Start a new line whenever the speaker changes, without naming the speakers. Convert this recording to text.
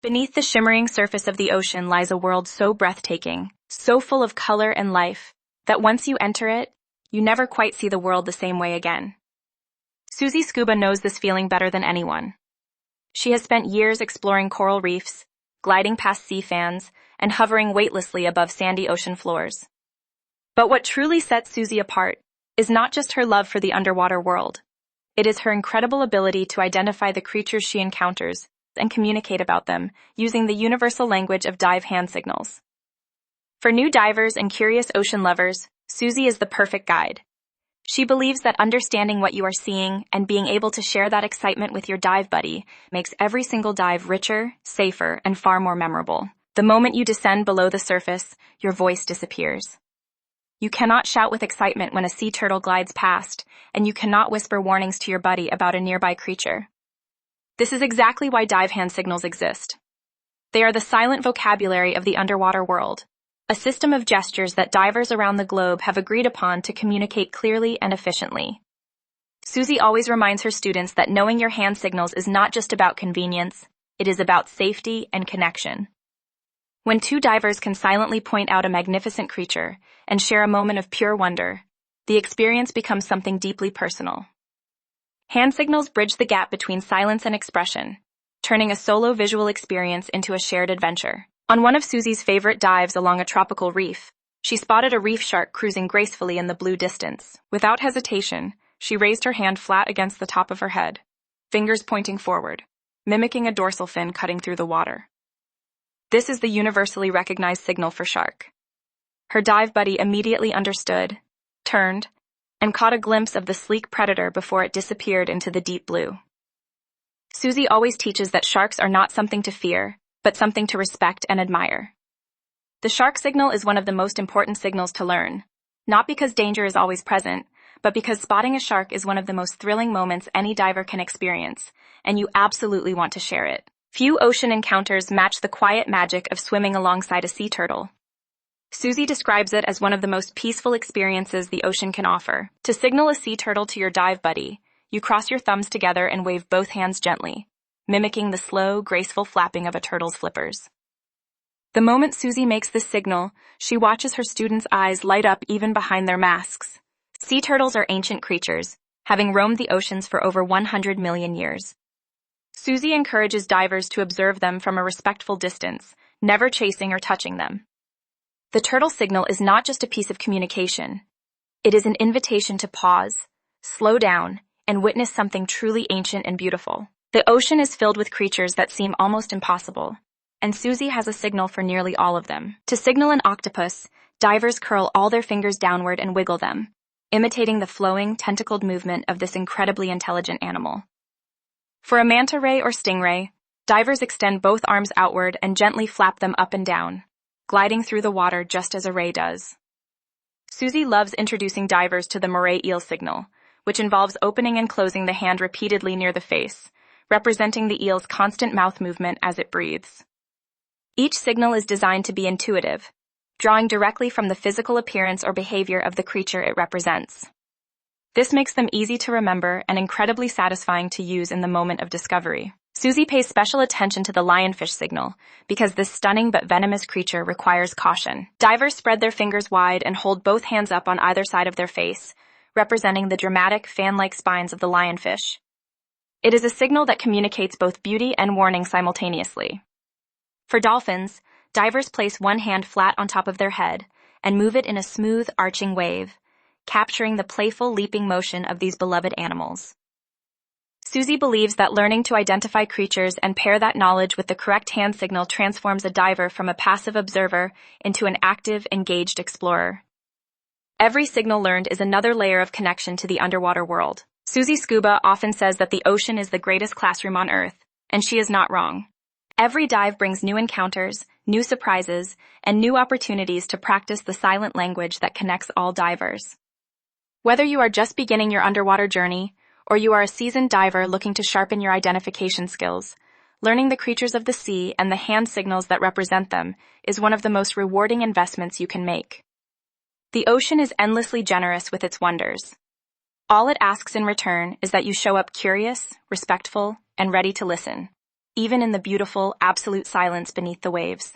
Beneath the shimmering surface of the ocean lies a world so breathtaking, so full of color and life, that once you enter it, you never quite see the world the same way again. Suzi Scuba knows this feeling better than anyone. She has spent years exploring coral reefs, gliding past sea fans, and hovering weightlessly above sandy ocean floors. But what truly sets Suzi apart is not just her love for the underwater world. It is her incredible ability to identify the creatures she encounters and communicate about them using the universal language of dive hand signals. For new divers and curious ocean lovers, Suzi is the perfect guide. She believes that understanding what you are seeing and being able to share that excitement with your dive buddy makes every single dive richer, safer, and far more memorable. The moment you descend below the surface, your voice disappears. You cannot shout with excitement when a sea turtle glides past, and you cannot whisper warnings to your buddy about a nearby creature. This is exactly why dive hand signals exist. They are the silent vocabulary of the underwater world, a system of gestures that divers around the globe have agreed upon to communicate clearly and efficiently. Suzi always reminds her students that knowing your hand signals is not just about convenience, it is about safety and connection. When two divers can silently point out a magnificent creature and share a moment of pure wonder, the experience becomes something deeply personal. Hand signals bridge the gap between silence and expression, turning a solo visual experience into a shared adventure. On one of Suzi's favorite dives along a tropical reef, she spotted a reef shark cruising gracefully in the blue distance. Without hesitation, she raised her hand flat against the top of her head, fingers pointing forward, mimicking a dorsal fin cutting through the water. This is the universally recognized signal for shark. Her dive buddy immediately understood, turned, and caught a glimpse of the sleek predator before it disappeared into the deep blue. Suzi always teaches that sharks are not something to fear, but something to respect and admire. The shark signal is one of the most important signals to learn, not because danger is always present, but because spotting a shark is one of the most thrilling moments any diver can experience, and you absolutely want to share it. Few ocean encounters match the quiet magic of swimming alongside a sea turtle. Suzi describes it as one of the most peaceful experiences the ocean can offer. To signal a sea turtle to your dive buddy, you cross your thumbs together and wave both hands gently, mimicking the slow, graceful flapping of a turtle's flippers. The moment Suzi makes this signal, she watches her students' eyes light up even behind their masks. Sea turtles are ancient creatures, having roamed the oceans for over 100 million years. Suzi encourages divers to observe them from a respectful distance, never chasing or touching them. The turtle signal is not just a piece of communication. It is an invitation to pause, slow down, and witness something truly ancient and beautiful. The ocean is filled with creatures that seem almost impossible, and Suzi has a signal for nearly all of them. To signal an octopus, divers curl all their fingers downward and wiggle them, imitating the flowing, tentacled movement of this incredibly intelligent animal. For a manta ray or stingray, divers extend both arms outward and gently flap them up and down, gliding through the water just as a ray does. Suzi loves introducing divers to the moray eel signal, which involves opening and closing the hand repeatedly near the face, representing the eel's constant mouth movement as it breathes. Each signal is designed to be intuitive, drawing directly from the physical appearance or behavior of the creature it represents. This makes them easy to remember and incredibly satisfying to use in the moment of discovery. Suzi pays special attention to the lionfish signal because this stunning but venomous creature requires caution. Divers spread their fingers wide and hold both hands up on either side of their face, representing the dramatic, fan-like spines of the lionfish. It is a signal that communicates both beauty and warning simultaneously. For dolphins, divers place one hand flat on top of their head and move it in a smooth, arching wave, capturing the playful, leaping motion of these beloved animals. Suzi believes that learning to identify creatures and pair that knowledge with the correct hand signal transforms a diver from a passive observer into an active, engaged explorer. Every signal learned is another layer of connection to the underwater world. Suzi Scuba often says that the ocean is the greatest classroom on Earth, and she is not wrong. Every dive brings new encounters, new surprises, and new opportunities to practice the silent language that connects all divers. Whether you are just beginning your underwater journey, or you are a seasoned diver looking to sharpen your identification skills, learning the creatures of the sea and the hand signals that represent them is one of the most rewarding investments you can make. The ocean is endlessly generous with its wonders. All it asks in return is that you show up curious, respectful, and ready to listen. even in the beautiful, absolute silence beneath the waves.